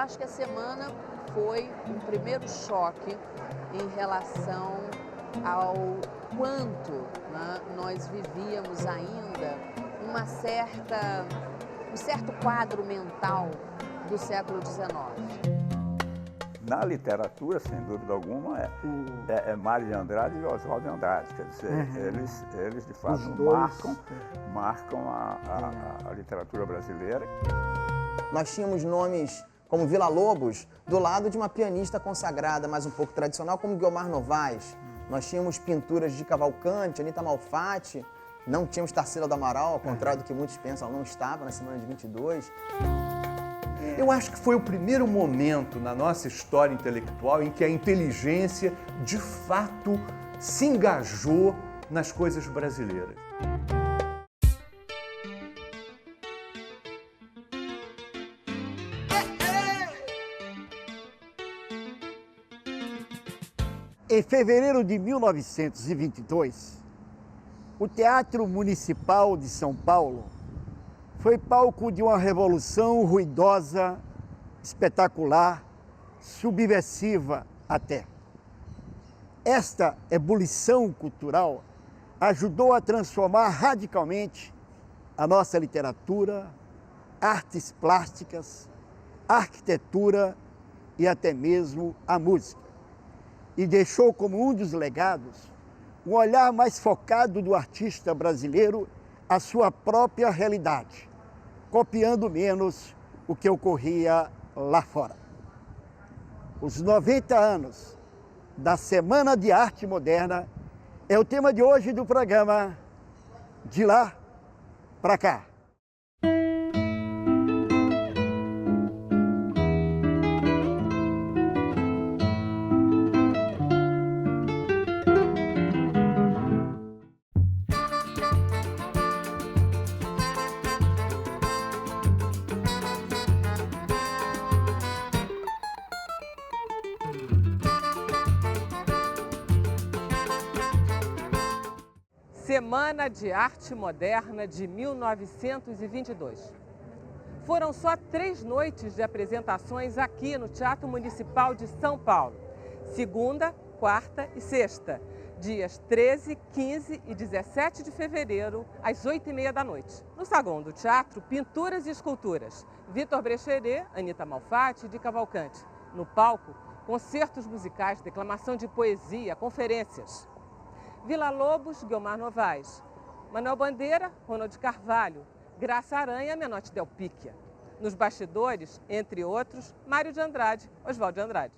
acho que a semana foi um primeiro choque em relação ao quanto, né, nós vivíamos ainda um certo quadro mental do século XIX. Na literatura, sem dúvida alguma, é Mário de Andrade e Oswald de Andrade. Quer dizer, eles de fato marcam a literatura brasileira. Nós tínhamos nomes como Villa-Lobos do lado de uma pianista consagrada, mas um pouco tradicional, como Guiomar Novaes. Nós tínhamos pinturas de Cavalcante, Anita Malfatti. Não tínhamos Tarsila do Amaral, ao contrário do que muitos pensam, não estava na semana de 22. Eu acho que foi o primeiro momento na nossa história intelectual em que a inteligência, de fato, se engajou nas coisas brasileiras. Em fevereiro de 1922, o Teatro Municipal de São Paulo foi palco de uma revolução ruidosa, espetacular, subversiva até. Esta ebulição cultural ajudou a transformar radicalmente a nossa literatura, artes plásticas, arquitetura e até mesmo a música. E deixou como um dos legados um olhar mais focado do artista brasileiro à sua própria realidade, copiando menos o que ocorria lá fora. Os 90 anos da Semana de Arte Moderna é o tema de hoje do programa De Lá Pra Cá. Semana de Arte Moderna de 1922. Foram só 3 noites de apresentações aqui no Teatro Municipal de São Paulo. Segunda, quarta e sexta, dias 13, 15 e 17 de fevereiro, às 8h30 da noite. No saguão do teatro, pinturas e esculturas. Vitor Brecheret, Anita Malfatti e de Cavalcante. No palco, concertos musicais, declamação de poesia, conferências. Villa-Lobos, Guiomar Novaes. Manuel Bandeira, Ronald Carvalho. Graça Aranha, Menotti Del Picchia. Nos bastidores, entre outros, Mário de Andrade, Oswald de Andrade.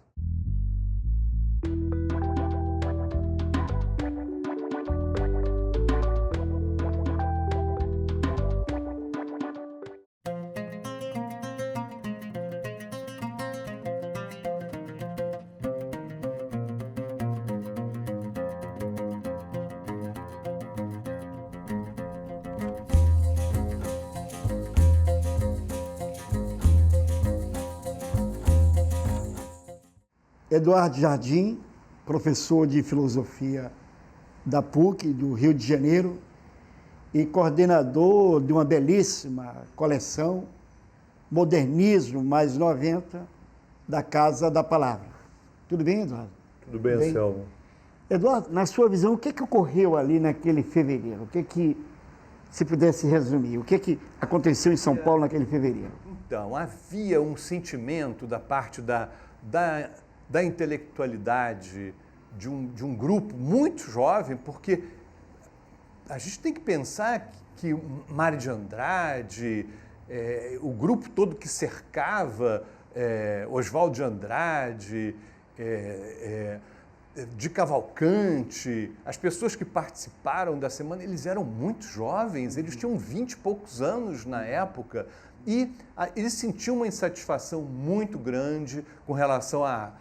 Eduardo Jardim, professor de filosofia da PUC, do Rio de Janeiro, e coordenador de uma belíssima coleção, Modernismo mais 90, da Casa da Palavra. Tudo bem, Eduardo? Tudo bem, Anselmo? Eduardo, na sua visão, o que ocorreu ali naquele fevereiro? Se pudesse resumir, o que aconteceu em São Paulo naquele fevereiro? Então, havia um sentimento da parte da intelectualidade de um grupo muito jovem, porque a gente tem que pensar que Mário de Andrade, o grupo todo que cercava Oswald de Andrade, de Cavalcante, as pessoas que participaram da semana, eles eram muito jovens, eles tinham 20 e poucos anos na época, e eles sentiam uma insatisfação muito grande com relação à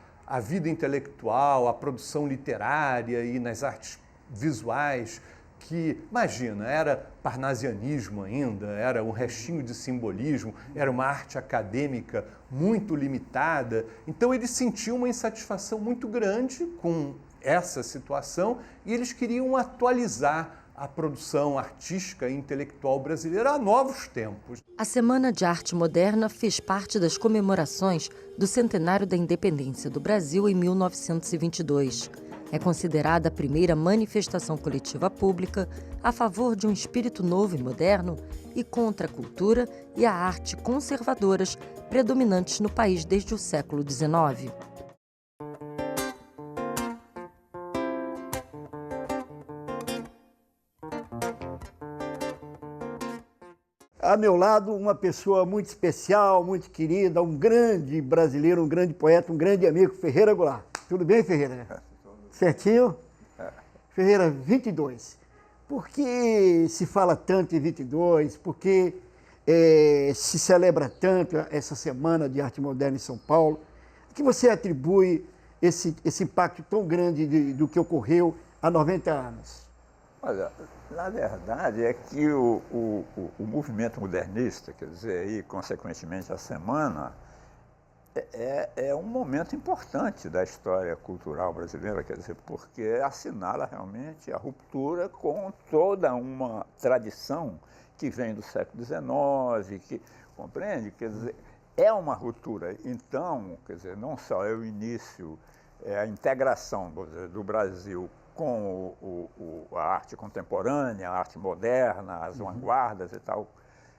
vida intelectual, à produção literária e nas artes visuais, que, imagina, era parnasianismo ainda, era um restinho de simbolismo, era uma arte acadêmica muito limitada. Então, eles sentiam uma insatisfação muito grande com essa situação e eles queriam atualizar a produção artística e intelectual brasileira a novos tempos. A Semana de Arte Moderna fez parte das comemorações do centenário da independência do Brasil em 1922. É considerada a primeira manifestação coletiva pública a favor de um espírito novo e moderno e contra a cultura e a arte conservadoras predominantes no país desde o século XIX. A meu lado, uma pessoa muito especial, muito querida, um grande brasileiro, um grande poeta, um grande amigo, Ferreira Goulart. Tudo bem, Ferreira? Certinho? Ferreira, 22. Por que se fala tanto em 22? Por que se celebra tanto essa Semana de Arte Moderna em São Paulo? A que você atribui esse impacto tão grande do que ocorreu há 90 anos? Olha, na verdade é que o movimento modernista, quer dizer, e consequentemente a semana, é um momento importante da história cultural brasileira, quer dizer, porque assinala realmente a ruptura com toda uma tradição que vem do século XIX, que compreende, quer dizer, é uma ruptura. Então, quer dizer, não só é o início, é a integração do Brasil com a arte contemporânea, a arte moderna, as vanguardas e tal.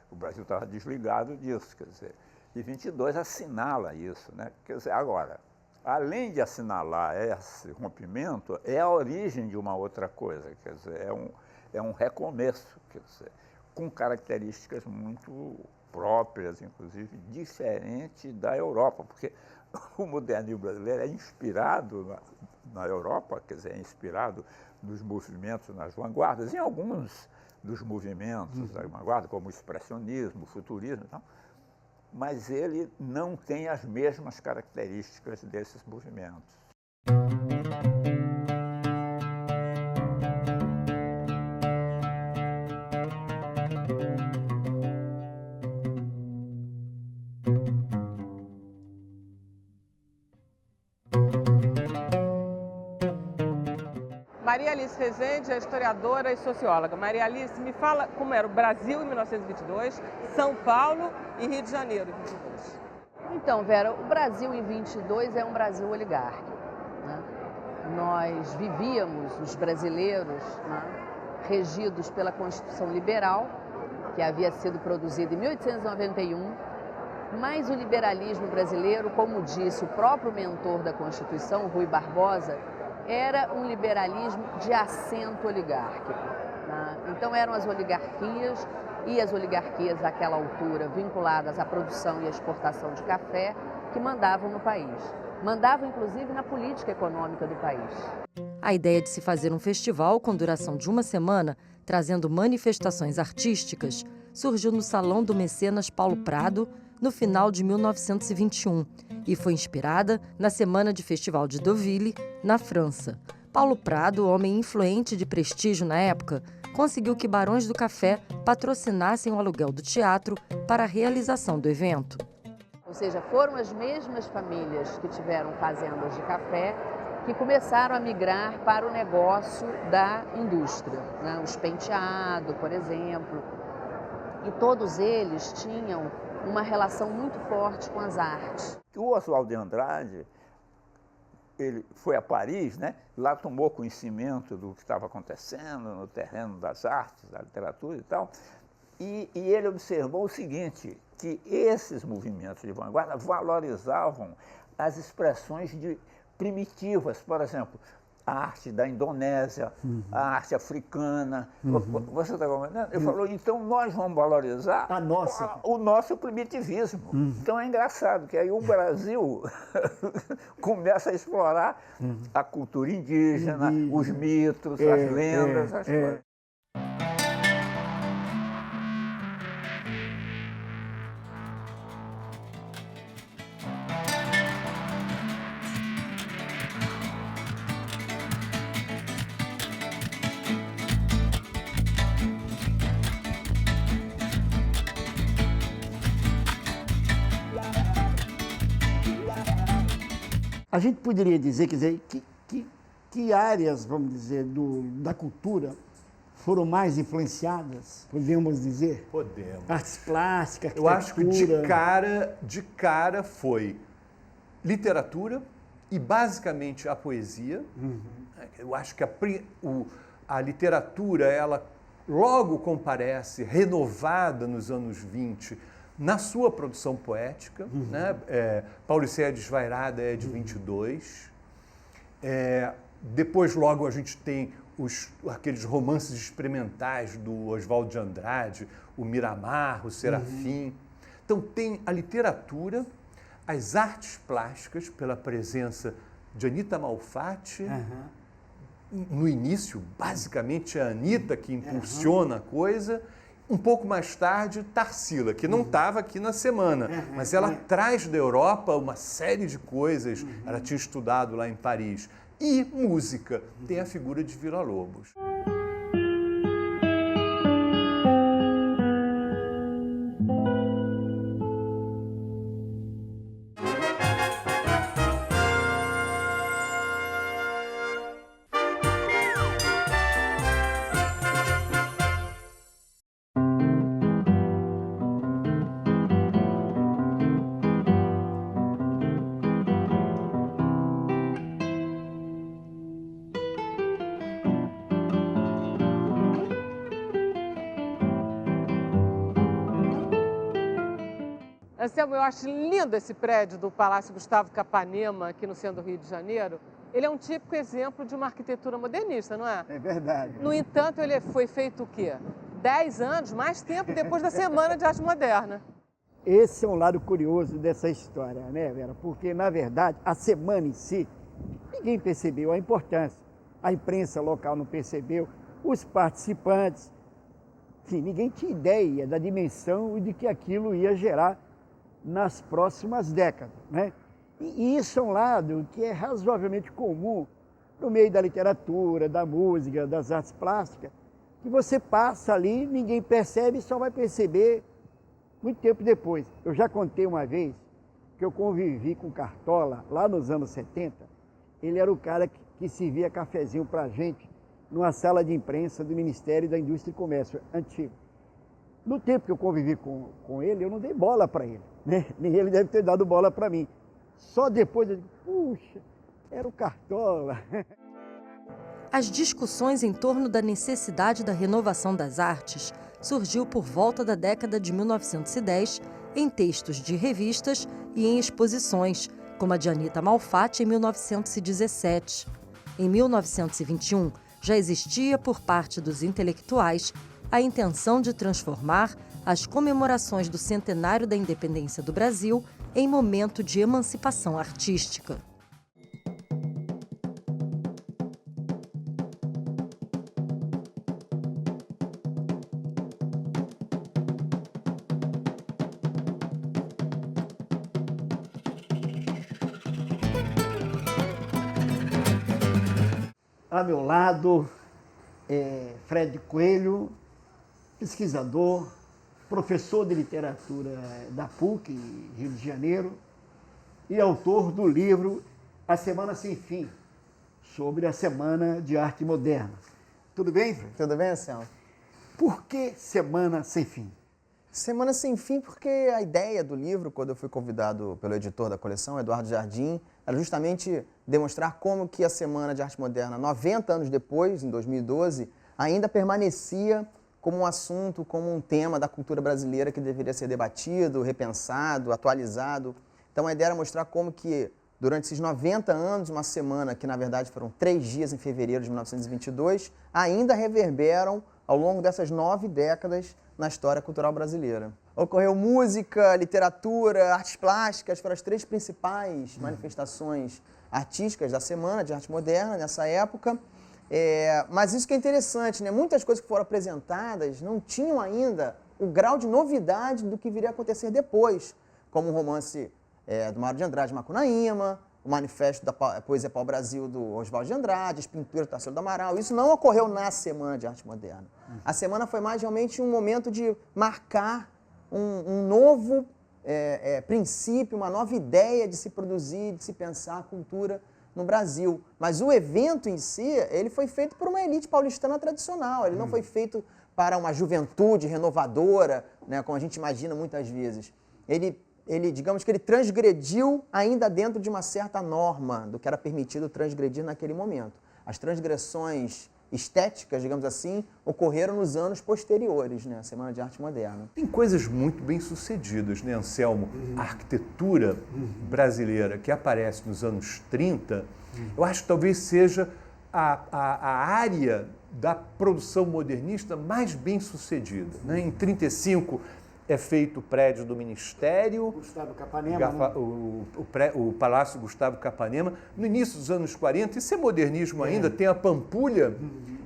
O Brasil estava desligado disso, quer dizer. E 22 assinala isso, né? Quer dizer, agora, além de assinalar esse rompimento, é a origem de uma outra coisa, quer dizer, é um recomeço, quer dizer, com características muito próprias, inclusive diferentes da Europa, porque o modernismo brasileiro é inspirado na Europa, quer dizer, é inspirado nos movimentos, nas vanguardas, em alguns dos movimentos da vanguarda, como o expressionismo, o futurismo e tal, mas ele não tem as mesmas características desses movimentos. Maria Alice Rezende é historiadora e socióloga. Maria Alice, me fala como era o Brasil em 1922, São Paulo e Rio de Janeiro em 22. Então, Vera, o Brasil em 22 é um Brasil oligárquico, né? Nós vivíamos, os brasileiros, né, regidos pela Constituição Liberal, que havia sido produzida em 1891, mas o liberalismo brasileiro, como disse o próprio mentor da Constituição, Rui Barbosa, era um liberalismo de assento oligárquico, né? Então eram as oligarquias e as oligarquias daquela altura vinculadas à produção e à exportação de café que mandavam no país. Mandavam inclusive na política econômica do país. A ideia de se fazer um festival com duração de uma semana, trazendo manifestações artísticas, surgiu no Salão do Mecenas Paulo Prado, no final de 1921, e foi inspirada na Semana de Festival de Deauville, na França. Paulo Prado, homem influente de prestígio na época, conseguiu que Barões do Café patrocinassem o aluguel do teatro para a realização do evento. Ou seja, foram as mesmas famílias que tiveram fazendas de café que começaram a migrar para o negócio da indústria, né? Os Penteado, por exemplo, e todos eles tinham uma relação muito forte com as artes. O Oswald de Andrade, ele foi a Paris, né? Lá tomou conhecimento do que estava acontecendo no terreno das artes, da literatura e tal, e ele observou o seguinte, que esses movimentos de vanguarda valorizavam as expressões primitivas, por exemplo, a arte da Indonésia, a arte africana. Você está compreendendo? Ele falou, então nós vamos valorizar o nosso primitivismo. Então é engraçado que aí o Brasil começa a explorar a cultura indígena, os mitos, as lendas, as coisas. A gente poderia dizer, quer dizer, que áreas, vamos dizer, da cultura foram mais influenciadas, podemos dizer? Podemos. Artes plásticas, Eu acho que de cara foi literatura e basicamente a poesia. Eu acho que a literatura, ela logo comparece, renovada nos anos 20, na sua produção poética. Né? Paulicéia Desvairada é de 22. Depois, logo, a gente tem aqueles romances experimentais do Oswald de Andrade, o Miramar, o Serafim. Então, tem a literatura, as artes plásticas, pela presença de Anita Malfatti. No início, basicamente, é a Anita que impulsiona a coisa. Um pouco mais tarde, Tarsila, que não estava aqui na semana, mas ela traz da Europa uma série de coisas. Ela tinha estudado lá em Paris. E música, tem a figura de Villa-Lobos. Anselmo, eu acho lindo esse prédio do Palácio Gustavo Capanema, aqui no centro do Rio de Janeiro. Ele é um típico exemplo de uma arquitetura modernista, não é? É verdade. No entanto, ele foi feito o quê? 10 anos, mais tempo depois da Semana de Arte Moderna. Esse é um lado curioso dessa história, né, Vera? Porque, na verdade, a semana em si, ninguém percebeu a importância. A imprensa local não percebeu, os participantes, enfim, ninguém tinha ideia da dimensão e de que aquilo ia gerar nas próximas décadas, né? E isso é um lado que é razoavelmente comum no meio da literatura, da música, das artes plásticas, que você passa ali, ninguém percebe e só vai perceber muito tempo depois. Eu já contei uma vez que eu convivi com Cartola lá nos anos 70. Ele era o cara que servia cafezinho para a gente numa sala de imprensa do Ministério da Indústria e Comércio antigo. No tempo que eu convivi com ele, eu não dei bola para ele, né? Nem ele deve ter dado bola para mim. Só depois eu digo, puxa, era o Cartola. As discussões em torno da necessidade da renovação das artes surgiu por volta da década de 1910 em textos de revistas e em exposições, como a de Anita Malfatti em 1917. Em 1921, já existia por parte dos intelectuais a intenção de transformar as comemorações do centenário da independência do Brasil em momento de emancipação artística. A meu lado, Fred Coelho, pesquisador, professor de literatura da PUC, Rio de Janeiro, e autor do livro A Semana Sem Fim, sobre a Semana de Arte Moderna. Tudo bem, Fred? Tudo bem, Anselmo? Por que Semana Sem Fim? Semana Sem Fim porque a ideia do livro, quando eu fui convidado pelo editor da coleção, Eduardo Jardim, era justamente demonstrar como que a Semana de Arte Moderna, 90 anos depois, em 2012, ainda permanecia como um assunto, como um tema da cultura brasileira que deveria ser debatido, repensado, atualizado. Então a ideia era mostrar como que, durante esses 90 anos, uma semana, que na verdade foram 3 dias em fevereiro de 1922, ainda reverberam ao longo dessas 9 décadas na história cultural brasileira. Ocorreu música, literatura, artes plásticas, foram as 3 principais manifestações artísticas da Semana de Arte Moderna nessa época. Mas isso que é interessante, né? Muitas coisas que foram apresentadas não tinham ainda o grau de novidade do que viria a acontecer depois, como o romance do Mário de Andrade, Macunaíma, o manifesto da poesia pau-brasil do Oswald de Andrade, as pinturas do Tarsila do Amaral. Isso não ocorreu na Semana de Arte Moderna. A semana foi mais realmente um momento de marcar um novo princípio, uma nova ideia de se produzir, de se pensar a cultura no Brasil. Mas o evento em si, ele foi feito por uma elite paulistana tradicional. Ele não foi feito para uma juventude renovadora, né, como a gente imagina muitas vezes. Digamos que ele transgrediu ainda dentro de uma certa norma do que era permitido transgredir naquele momento. As transgressões estéticas, digamos assim, ocorreram nos anos posteriores, né, à Semana de Arte Moderna. Tem coisas muito bem sucedidas, né, Anselmo? A arquitetura brasileira que aparece nos anos 30, eu acho que talvez seja a área da produção modernista mais bem sucedida, né? Em 35 é feito o prédio do Ministério, Gustavo Capanema, né? o Palácio Gustavo Capanema. No início dos anos 40, isso é modernismo ainda, tem a Pampulha.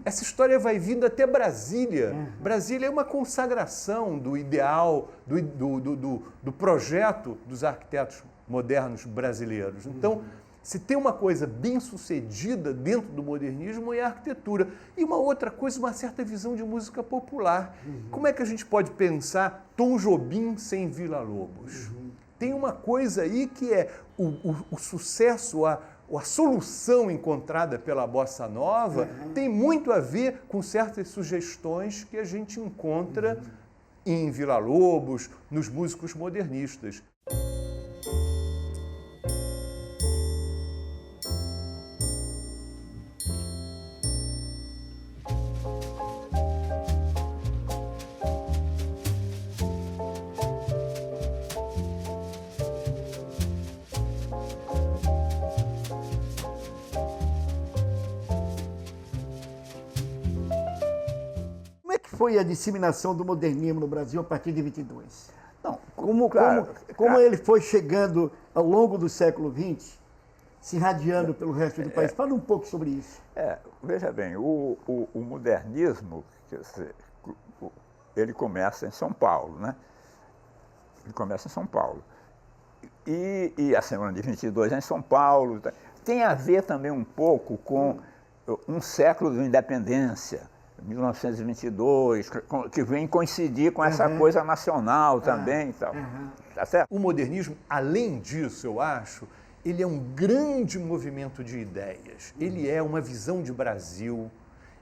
Essa história vai vindo até Brasília. Brasília é uma consagração do ideal, do projeto dos arquitetos modernos brasileiros. Então, se tem uma coisa bem sucedida dentro do modernismo é a arquitetura. E uma outra coisa, uma certa visão de música popular. Como é que a gente pode pensar Tom Jobim sem Villa-Lobos? Tem uma coisa aí que é o sucesso, a solução encontrada pela Bossa Nova tem muito a ver com certas sugestões que a gente encontra em Villa-Lobos, nos músicos modernistas. Foi a disseminação do modernismo no Brasil a partir de 22? Não, Como ele foi chegando ao longo do século XX, se irradiando pelo resto do país? Fala um pouco sobre isso. Veja bem, o modernismo, quer dizer, ele começa em São Paulo, né? Ele começa em São Paulo. E a Semana de 22 é em São Paulo. Tem a ver também um pouco com um século de independência, 1922, que vem coincidir com essa coisa nacional também e tal. Tá certo? O modernismo, além disso, eu acho, ele é um grande movimento de ideias. Ele é uma visão de Brasil,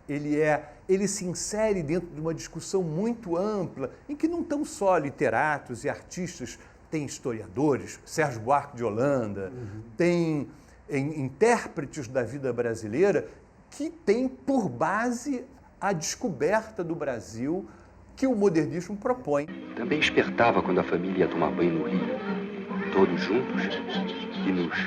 ele se insere dentro de uma discussão muito ampla, em que não tão só literatos e artistas, tem historiadores, Sérgio Buarque de Holanda, tem intérpretes da vida brasileira que tem por base a descoberta do Brasil que o modernismo propõe. Também espertava quando a família ia tomar banho no rio, todos juntos e nus.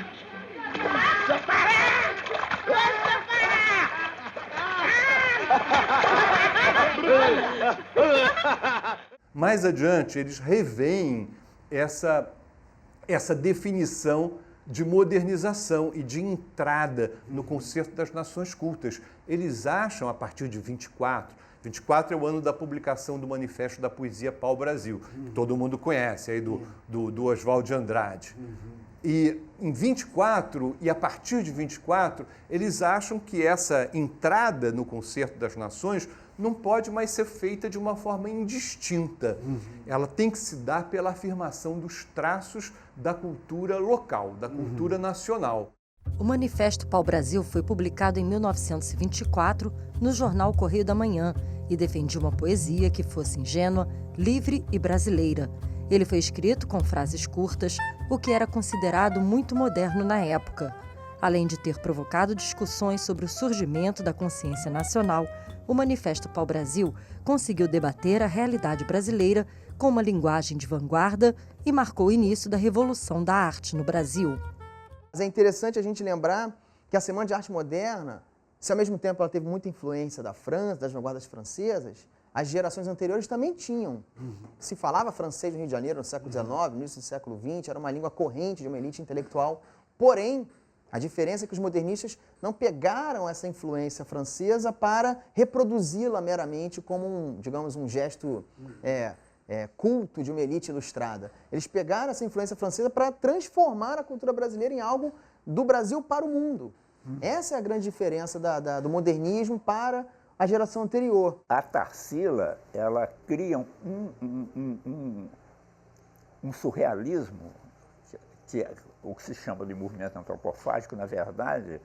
Mais adiante, eles reveem essa definição de modernização e de entrada no concerto das nações cultas. Eles acham, a partir de 24 é o ano da publicação do Manifesto da Poesia Pau-Brasil, que todo mundo conhece, aí do Oswald de Andrade. E em 24, e a partir de 24, eles acham que essa entrada no concerto das nações não pode mais ser feita de uma forma indistinta. Ela tem que se dar pela afirmação dos traços da cultura local, da cultura nacional. O Manifesto Pau-Brasil foi publicado em 1924 no jornal Correio da Manhã e defendia uma poesia que fosse ingênua, livre e brasileira. Ele foi escrito com frases curtas, o que era considerado muito moderno na época. Além de ter provocado discussões sobre o surgimento da consciência nacional, o Manifesto Pau-Brasil conseguiu debater a realidade brasileira com uma linguagem de vanguarda e marcou o início da Revolução da Arte no Brasil. Mas é interessante a gente lembrar que a Semana de Arte Moderna, se ao mesmo tempo ela teve muita influência da França, das vanguardas francesas, as gerações anteriores também tinham. Se falava francês no Rio de Janeiro no século XIX, no início do século XX, era uma língua corrente de uma elite intelectual. Porém, a diferença é que os modernistas não pegaram essa influência francesa para reproduzi-la meramente como digamos, um gesto culto de uma elite ilustrada. Eles pegaram essa influência francesa para transformar a cultura brasileira em algo do Brasil para o mundo. Essa é a grande diferença do modernismo para a geração anterior. A Tarsila, ela cria um surrealismo que o que se chama de movimento antropofágico, na verdade,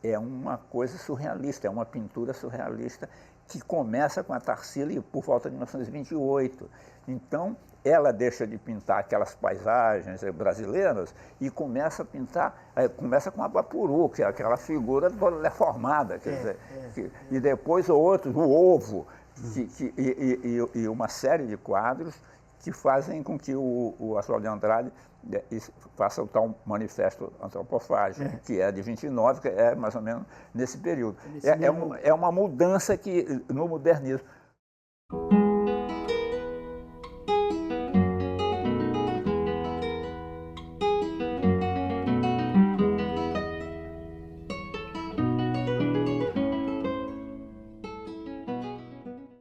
é uma coisa surrealista, é uma pintura surrealista que começa com a Tarsila por volta de 1928. Então, ela deixa de pintar aquelas paisagens brasileiras e começa a pintar, começa com a Bapuru, que é aquela figura toda deformada, quer dizer, e depois outros, o ovo, e uma série de quadros que fazem com que o Oswald de Andrade faça o tal manifesto antropofágico, que é de 29, que é mais ou menos nesse período. É uma mudança no modernismo.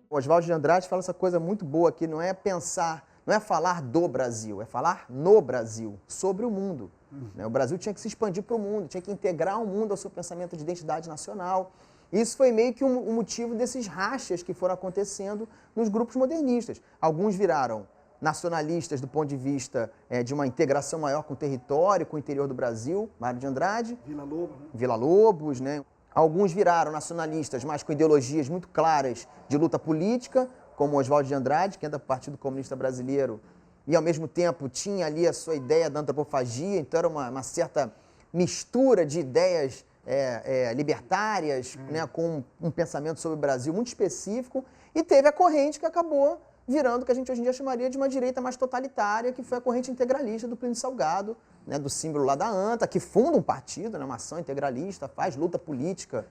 O Oswald de Andrade fala essa coisa muito boa aqui, não é pensar, não é falar do Brasil, é falar no Brasil, sobre o mundo. O Brasil tinha que se expandir para o mundo, tinha que integrar o mundo ao seu pensamento de identidade nacional. Isso foi meio que o motivo desses rachas que foram acontecendo nos grupos modernistas. Alguns viraram nacionalistas do ponto de vista de uma integração maior com o território, com o interior do Brasil, Mário de Andrade. Villa-Lobos, né? Alguns viraram nacionalistas, mas com ideologias muito claras de luta política, como Oswald de Andrade, que é do Partido Comunista Brasileiro, e ao mesmo tempo tinha ali a sua ideia da antropofagia, então era uma certa mistura de ideias libertárias, né, com um pensamento sobre o Brasil muito específico, e teve a corrente que acabou virando o que a gente hoje em dia chamaria de uma direita mais totalitária, que foi a corrente integralista do Plínio Salgado, né, do símbolo lá da ANTA, que funda um partido, né, uma ação integralista, faz luta política.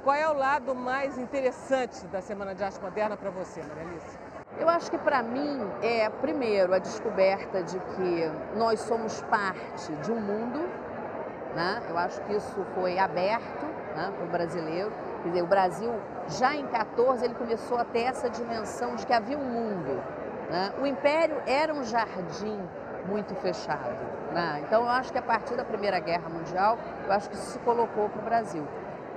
Qual é o lado mais interessante da Semana de Arte Moderna para você, Maria Alice? Eu acho que para mim primeiro, a descoberta de que nós somos parte de um mundo, né? Eu acho que isso foi aberto, né, para o brasileiro. Quer dizer, o Brasil, já em 14, ele começou a ter essa dimensão de que havia um mundo, né? O Império era um jardim muito fechado, né? Então, eu acho que a partir da Primeira Guerra Mundial, eu acho que isso se colocou para o Brasil.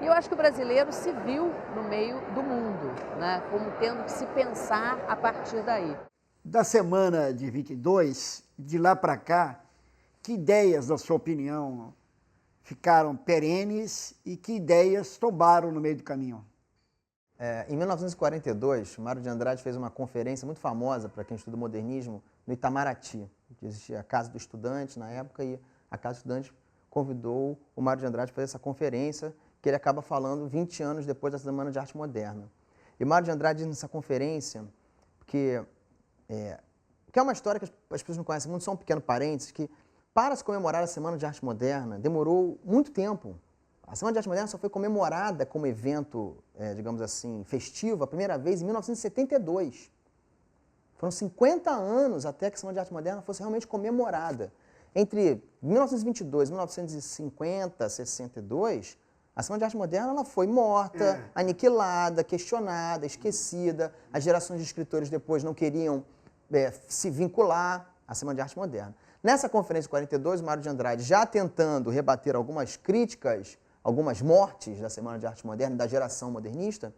E eu acho que o brasileiro se viu no meio do mundo, né, como tendo que se pensar a partir daí. Da semana de 22, de lá para cá, que ideias, na sua opinião, ficaram perenes e que ideias tombaram no meio do caminho? Em 1942, Mário de Andrade fez uma conferência muito famosa para quem estuda modernismo no Itamaraty. Existia a Casa do Estudante na época e a Casa do Estudante convidou o Mário de Andrade para fazer essa conferência, que ele acaba falando 20 anos depois da Semana de Arte Moderna. E Mário de Andrade, nessa conferência, que é uma história que as pessoas não conhecem muito, só um pequeno parênteses, que para se comemorar a Semana de Arte Moderna demorou muito tempo. A Semana de Arte Moderna só foi comemorada como evento, digamos assim, festivo, a primeira vez em 1972. Foram 50 anos até que a Semana de Arte Moderna fosse realmente comemorada. Entre 1922 e 1950, 62, a Semana de Arte Moderna ela foi morta, aniquilada, questionada, esquecida. As gerações de escritores depois não queriam se vincular à Semana de Arte Moderna. Nessa conferência de 42, o Mário de Andrade, já tentando rebater algumas críticas, algumas mortes da Semana de Arte Moderna e da geração modernista,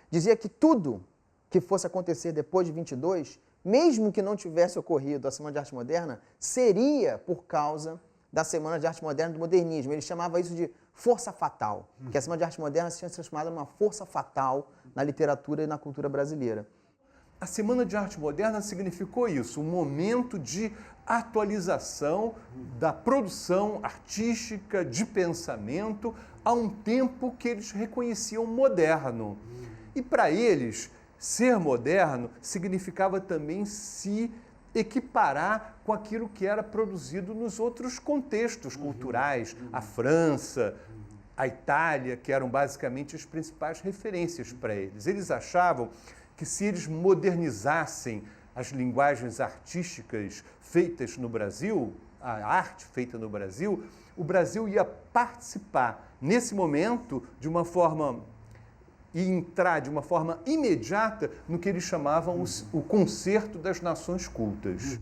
dizia que tudo que fosse acontecer depois de 22, mesmo que não tivesse ocorrido a Semana de Arte Moderna, seria por causa da Semana de Arte Moderna do modernismo. Ele chamava isso de força fatal, porque a Semana de Arte Moderna se tinha transformado numa força fatal na literatura e na cultura brasileira. A Semana de Arte Moderna significou isso, um momento de atualização da produção artística, de pensamento, a um tempo que eles reconheciam moderno. E para eles, ser moderno significava também se equiparar com aquilo que era produzido nos outros contextos culturais, a França, a Itália, que eram basicamente as principais referências para eles. Eles achavam que se eles modernizassem as linguagens artísticas feitas no Brasil, a arte feita no Brasil, o Brasil ia participar nesse momento de uma forma e entrar de uma forma imediata no que eles chamavam o concerto das nações cultas.